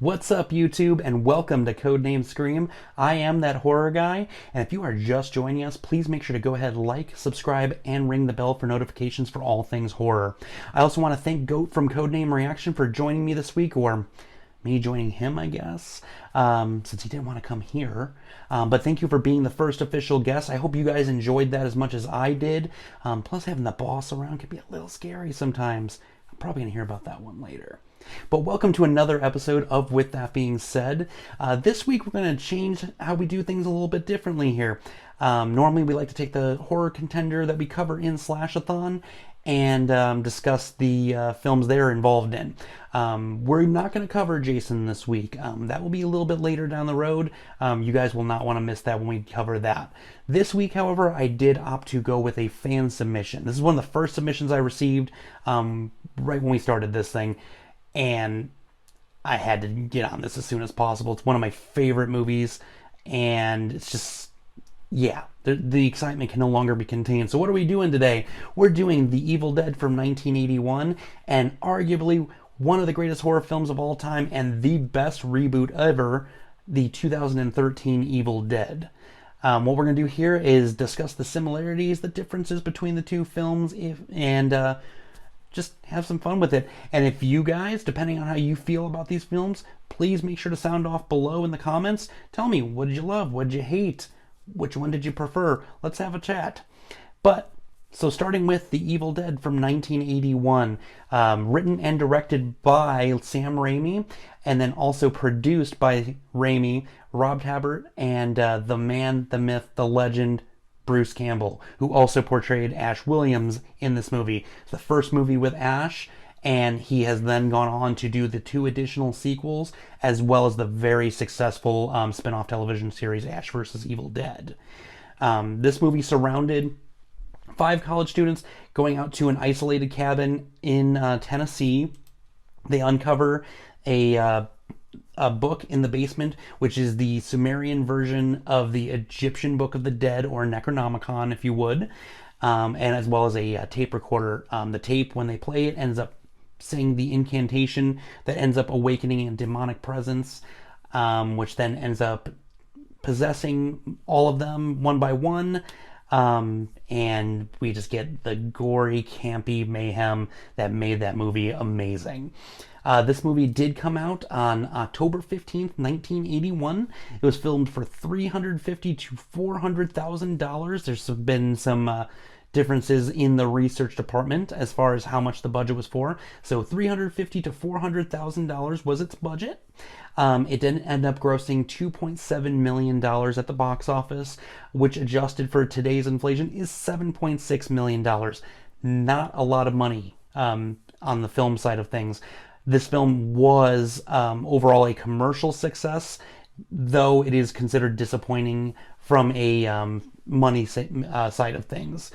What's up, YouTube, and welcome to Codename Scream. I am that horror guy, and if you are just joining us, please make sure to go ahead, like, subscribe, and ring the bell for notifications for all things horror. I also want to thank Goat from Codename Reaction for joining me this week, or me joining him, I guess, since he didn't want to come here. But thank you for being the first official guest. I hope you guys enjoyed that as much as I did. Plus, having the boss around can be a little scary sometimes. I'm probably going to hear about that one later. But welcome to another episode of With That Being Said. This week we're going to change how we do things a little bit differently here. Normally we like to take the horror contender that we cover in Slash-a-thon and discuss the films they're involved in. We're not going to cover Jason this week. That will be a little bit later down the road. You guys will not want to miss that when we cover that. This week, however, I did opt to go with a fan submission. This is one of the first submissions I received right when we started this thing. And I had to get on this as soon as possible. It's one of my favorite movies, and it's just, yeah, the excitement can no longer be contained. So what are we doing today? We're doing The Evil Dead from 1981, and arguably one of the greatest horror films of all time, and the best reboot ever, the 2013 Evil Dead. What we're going to do here is discuss the similarities, the differences between the two films, and just have some fun with it. And if you guys, depending on how you feel about these films, please make sure to sound off below in the comments. Tell me, what did you love? What did you hate? Which one did you prefer? Let's have a chat. So starting with The Evil Dead from 1981, written and directed by Sam Raimi, and then also produced by Raimi, Rob Tabbert, and the man, the myth, the legend, Bruce Campbell, who also portrayed Ash Williams in this movie. It's the first movie with Ash, and he has then gone on to do the 2 additional sequels, as well as the very successful spin-off television series Ash vs. Evil Dead. This movie surrounded 5 college students going out to an isolated cabin in Tennessee. They uncover a book in the basement, which is the Sumerian version of the Egyptian Book of the Dead, or Necronomicon, if you would, and as well as a tape recorder. The tape, when they play it, ends up saying the incantation that ends up awakening a demonic presence, which then ends up possessing all of them one by one, and we just get the gory, campy mayhem that made that movie amazing. This movie did come out on October 15th, 1981. It was filmed for $350,000 to $400,000. There's been some differences in the research department as far as how much the budget was for. So $350,000 to $400,000 was its budget. It did end up grossing $2.7 million at the box office, which adjusted for today's inflation is $7.6 million. Not a lot of money on the film side of things. This film was overall a commercial success, though it is considered disappointing from a money side of things.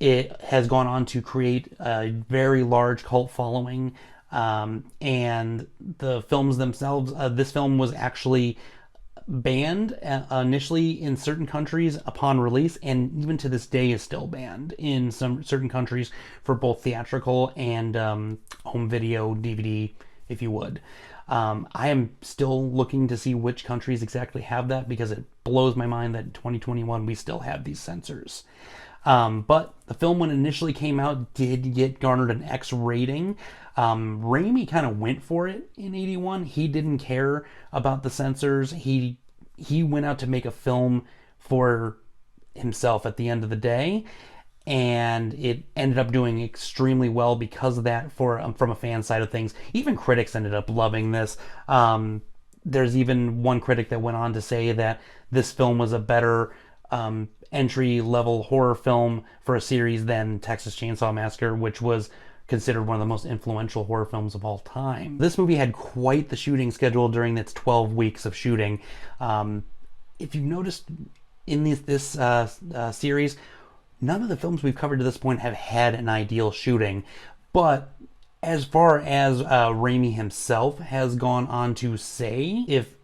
It has gone on to create a very large cult following, and the films themselves, this film was actually banned initially in certain countries upon release, and even to this day is still banned in some certain countries for both theatrical and home video, DVD, if you would. I am still looking to see which countries exactly have that, because it blows my mind that in 2021 we still have these censors. But the film, when it initially came out, did get garnered an X rating. Raimi kind of went for it in 81. He didn't care about the censors. He went out to make a film for himself at the end of the day, and it ended up doing extremely well because of that from a fan side of things. Even critics ended up loving this. There's even one critic that went on to say that this film was a better entry-level horror film for a series than Texas Chainsaw Massacre, which was considered one of the most influential horror films of all time. This movie had quite the shooting schedule during its 12 weeks of shooting. If you've noticed in this series, none of the films we've covered to this point have had an ideal shooting, but as far as Raimi himself has gone on to say, if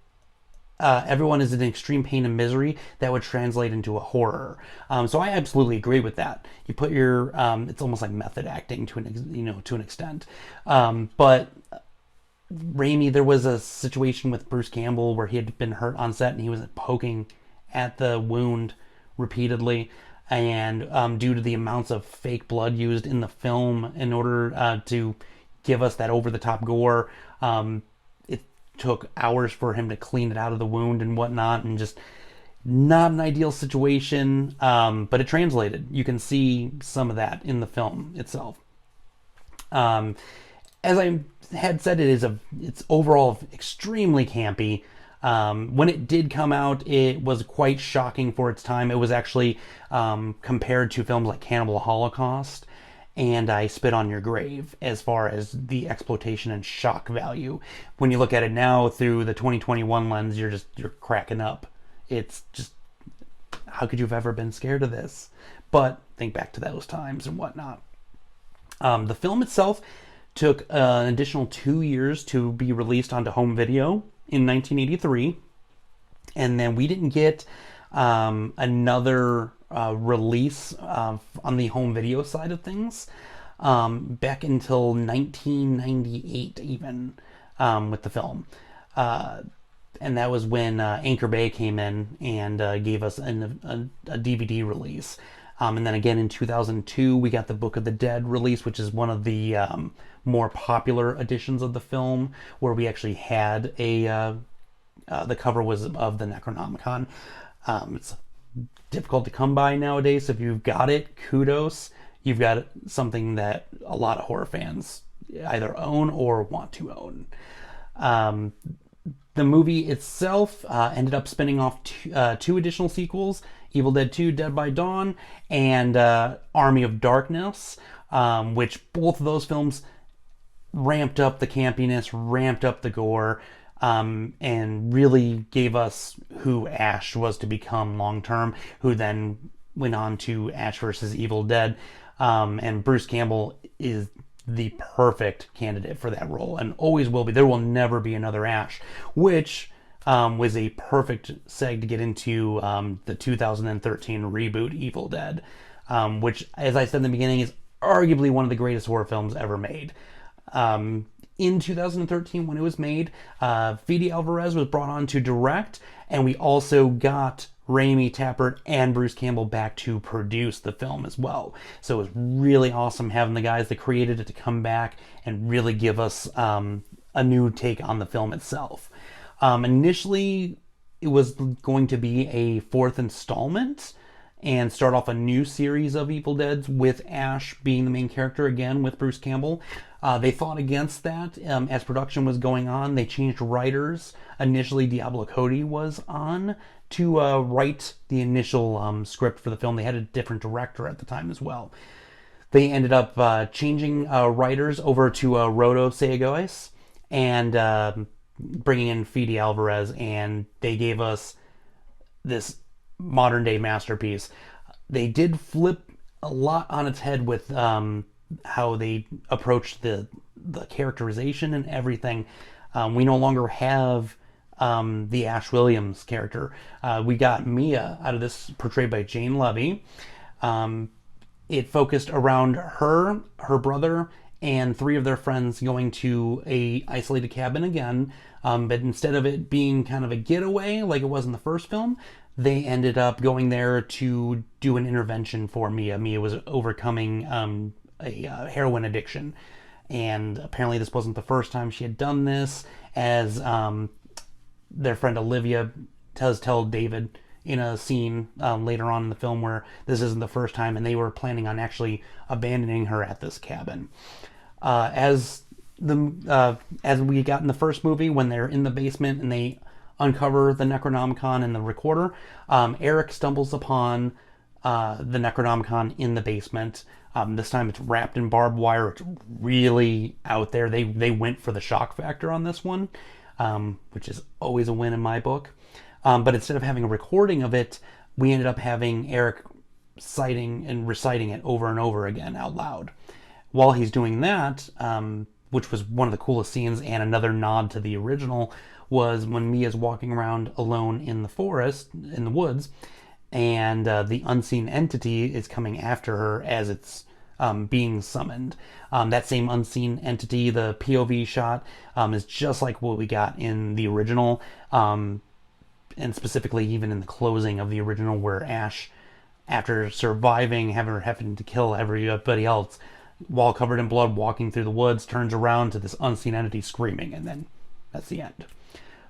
everyone is in extreme pain and misery, that would translate into a horror. So I absolutely agree with that. You put your, it's almost like method acting to an extent. But Raimi, there was a situation with Bruce Campbell where he had been hurt on set and he was poking at the wound repeatedly. And due to the amounts of fake blood used in the film in order to give us that over the top gore, it took hours for him to clean it out of the wound and whatnot, and just not an ideal situation, but it translated. You can see some of that in the film itself. As I had said, it's overall extremely campy. When it did come out, it was quite shocking for its time. It was actually compared to films like Cannibal Holocaust and I Spit on Your Grave as far as the exploitation and shock value. When you look at it now through the 2021 lens, you're cracking up. It's just, how could you have ever been scared of this? But think back to those times and whatnot. The film itself took an additional 2 years to be released onto home video in 1983, and then we didn't get another release on the home video side of things back until 1998 even, with the film. And that was when Anchor Bay came in and gave us a DVD release. And then again in 2002, we got the Book of the Dead release, which is one of the more popular editions of the film, where we actually had the cover was of the Necronomicon. It's difficult to come by nowadays, so if you've got it, kudos. You've got something that a lot of horror fans either own or want to own. The movie itself ended up spinning off two additional sequels, Evil Dead 2, Dead by Dawn, and Army of Darkness, which both of those films ramped up the campiness, ramped up the gore, and really gave us who Ash was to become long term, who then went on to Ash vs. Evil Dead. And Bruce Campbell is the perfect candidate for that role and always will be. There will never be another Ash, which was a perfect seg to get into the 2013 reboot Evil Dead, which, as I said in the beginning, is arguably one of the greatest horror films ever made. In 2013, when it was made, Fede Alvarez was brought on to direct, and we also got Raimi, Tappert, and Bruce Campbell back to produce the film as well. So it was really awesome having the guys that created it to come back and really give us a new take on the film itself. Initially, it was going to be a fourth installment and start off a new series of Evil Deads with Ash being the main character again with Bruce Campbell. They fought against that as production was going on. They changed writers. Initially, Diablo Cody was on to write the initial script for the film. They had a different director at the time as well. They ended up changing writers over to Rodo Seagois and bringing in Fede Alvarez, and they gave us this modern day masterpiece. They did flip a lot on its head with how they approached the characterization and everything. We no longer have the Ash Williams character. We got Mia out of this, portrayed by Jane Levy. It focused around her brother, and three of their friends going to a isolated cabin again. But instead of it being kind of a getaway like it was in the first film, they ended up going there to do an intervention for Mia. Mia was overcoming a heroin addiction. And apparently this wasn't the first time she had done this, as their friend Olivia does tell David in a scene later on in the film where this isn't the first time, and they were planning on actually abandoning her at this cabin. As we got in the first movie, when they're in the basement and they uncover the Necronomicon and the recorder, Eric stumbles upon the Necronomicon in the basement. This time it's wrapped in barbed wire. It's really out there. They went for the shock factor on this one, which is always a win in my book. But instead of having a recording of it, we ended up having Eric citing and reciting it over and over again out loud. While he's doing that, which was one of the coolest scenes and another nod to the original, was when Mia's walking around alone in the forest, in the woods, and the unseen entity is coming after her as it's being summoned. That same unseen entity, the POV shot, is just like what we got in the original, and specifically even in the closing of the original, where Ash, after surviving, having to kill everybody else, while covered in blood, walking through the woods, turns around to this unseen entity screaming, and then that's the end.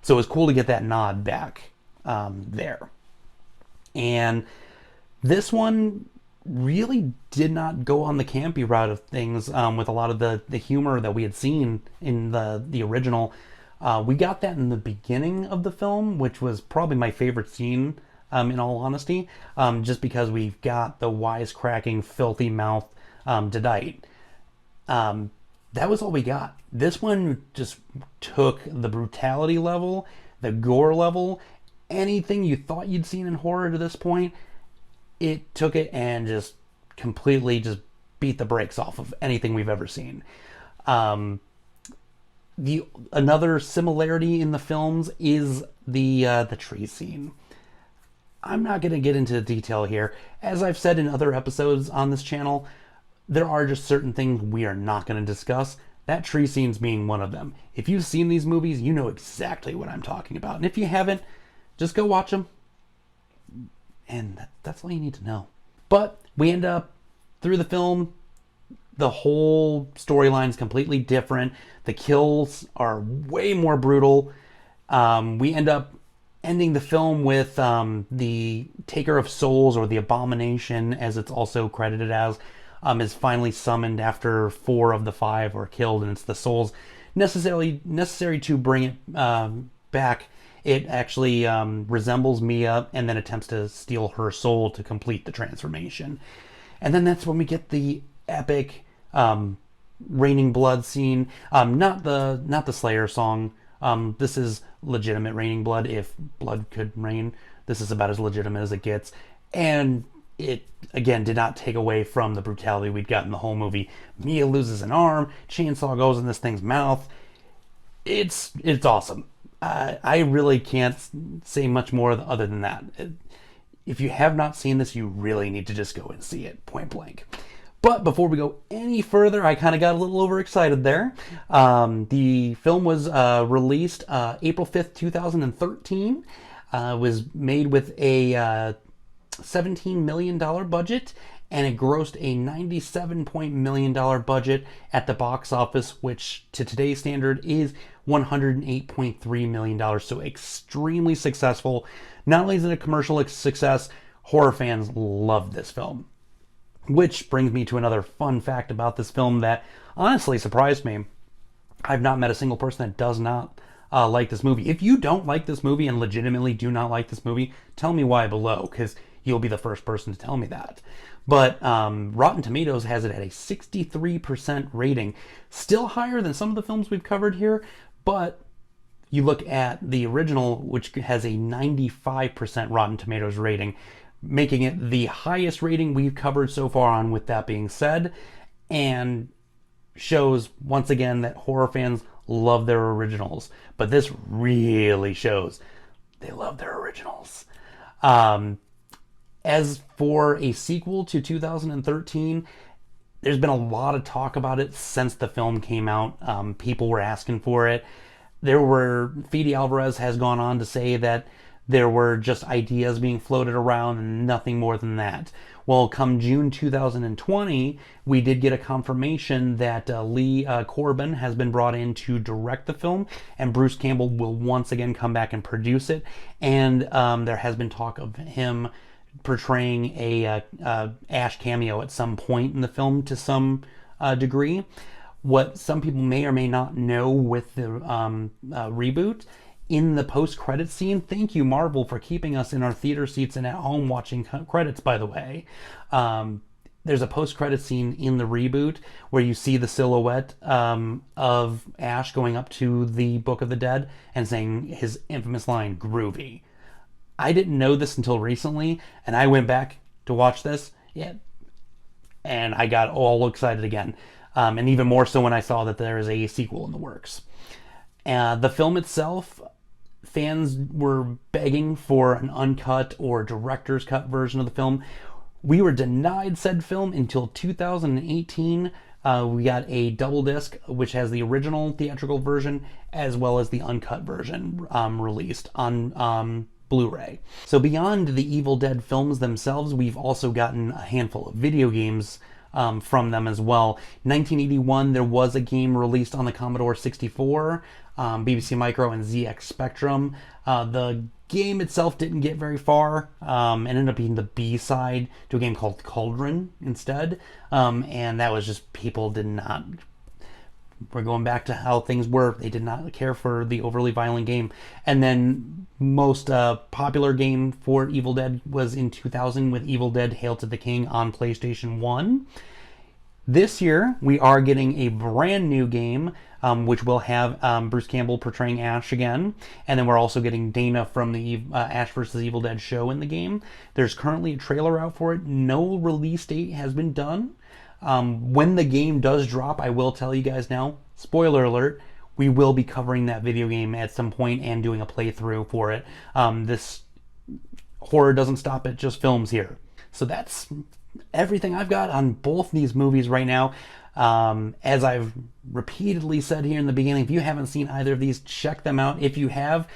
So it was cool to get that nod back there. And this one really did not go on the campy route of things with a lot of the humor that we had seen in the original. We got that in the beginning of the film, which was probably my favorite scene, in all honesty, just because we've got the wisecracking, filthy mouth Deadite. That was all we got. This one just took the brutality level, the gore level, anything you thought you'd seen in horror to this point, it took it and just completely just beat the brakes off of anything we've ever seen. Another similarity in the films is the tree scene. I'm not going to get into detail here. As I've said in other episodes on this channel, there are just certain things we are not going to discuss. That tree scene's being one of them. If you've seen these movies, you know exactly what I'm talking about. And if you haven't, just go watch them. And that's all you need to know. But we end up, through the film, the whole storyline's completely different. The kills are way more brutal. We end up ending the film with the Taker of Souls, or the Abomination, as it's also credited as, is finally summoned after 4 of the 5 are killed, and it's the souls necessary to bring it back. It actually resembles Mia and then attempts to steal her soul to complete the transformation. And then that's when we get the epic raining blood scene. Not the Slayer song. This is legitimate raining blood. If blood could rain, this is about as legitimate as it gets. And it, again, did not take away from the brutality we'd got in the whole movie. Mia loses an arm, chainsaw goes in this thing's mouth. It's awesome. I really can't say much more other than that. If you have not seen this, you really need to just go and see it, point blank. But before we go any further, I kind of got a little overexcited there. The film was released April 5th, 2013. Was made with a $17 million budget, and it grossed a $97 million budget at the box office, which to today's standard is $108.3 million. So extremely successful. Not only is it a commercial success, horror fans love this film. Which brings me to another fun fact about this film that honestly surprised me. I've not met a single person that does not like this movie. If you don't like this movie and legitimately do not like this movie, tell me why below, because you'll be the first person to tell me that. But Rotten Tomatoes has it at a 63% rating. Still higher than some of the films we've covered here, but you look at the original, which has a 95% Rotten Tomatoes rating, making it the highest rating we've covered so far on With That Being Said, and shows once again that horror fans love their originals. But this really shows they love their originals. As for a sequel to 2013, there's been a lot of talk about it since the film came out. People were asking for it. Fede Alvarez has gone on to say that there were just ideas being floated around and nothing more than that. Well, come June 2020, we did get a confirmation that Lee Corbin has been brought in to direct the film, and Bruce Campbell will once again come back and produce it. And there has been talk of him portraying a Ash cameo at some point in the film to some degree. What some people may or may not know with the reboot, in the post-credit scene, thank you Marvel for keeping us in our theater seats and at home watching credits, by the way. There's a post-credit scene in the reboot where you see the silhouette of Ash going up to the Book of the Dead and saying his infamous line, "Groovy." I didn't know this until recently, and I went back to watch this, and I got all excited again. And even more so when I saw that there is a sequel in the works. The film itself, fans were begging for an uncut or director's cut version of the film. We were denied said film until 2018. We got a double disc, which has the original theatrical version as well as the uncut version released on Blu-ray. So beyond the Evil Dead films themselves, we've also gotten a handful of video games from them as well. 1981, there was a game released on the Commodore 64, BBC Micro, and ZX Spectrum. The game itself didn't get very far. It ended up being the B-side to a game called Cauldron instead. And that was just, people did not... We're going back to how things were. They did not care for the overly violent game. And then most popular game for Evil Dead was in 2000 with Evil Dead Hail to the King on PlayStation 1. This year, we are getting a brand new game, which will have Bruce Campbell portraying Ash again. And then we're also getting Dana from the Ash vs. Evil Dead show in the game. There's currently a trailer out for it. No release date has been done. When the game does drop, I will tell you guys now, spoiler alert, we will be covering that video game at some point and doing a playthrough for it. This horror doesn't stop at just films here. So that's everything I've got on both these movies right now. As I've repeatedly said here in the beginning, if you haven't seen either of these, check them out. If you have,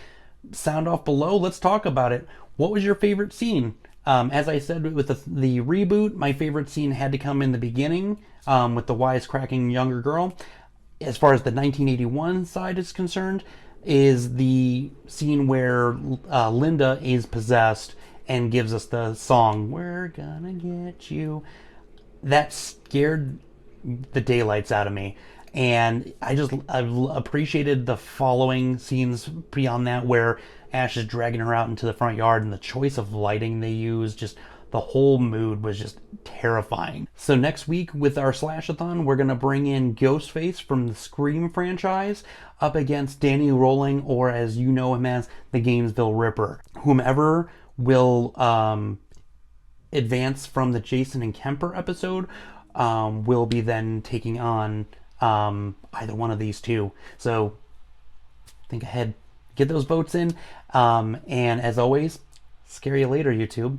sound off below. Let's talk about it. What was your favorite scene? As I said with the reboot, my favorite scene had to come in the beginning with the wisecracking younger girl. As far as the 1981 side is concerned, is the scene where Linda is possessed and gives us the song, "We're Gonna Get You." That scared the daylights out of me. And I've appreciated the following scenes beyond that, where Ash is dragging her out into the front yard, and the choice of lighting they use, just the whole mood was just terrifying. So next week with our Slashathon, we're going to bring in Ghostface from the Scream franchise up against Danny Rolling, or as you know him as, the Gainesville Ripper. Whomever will advance from the Jason and Kemper episode will be then taking on either one of these two. So think ahead, get those votes in, and as always, scare you later, YouTube.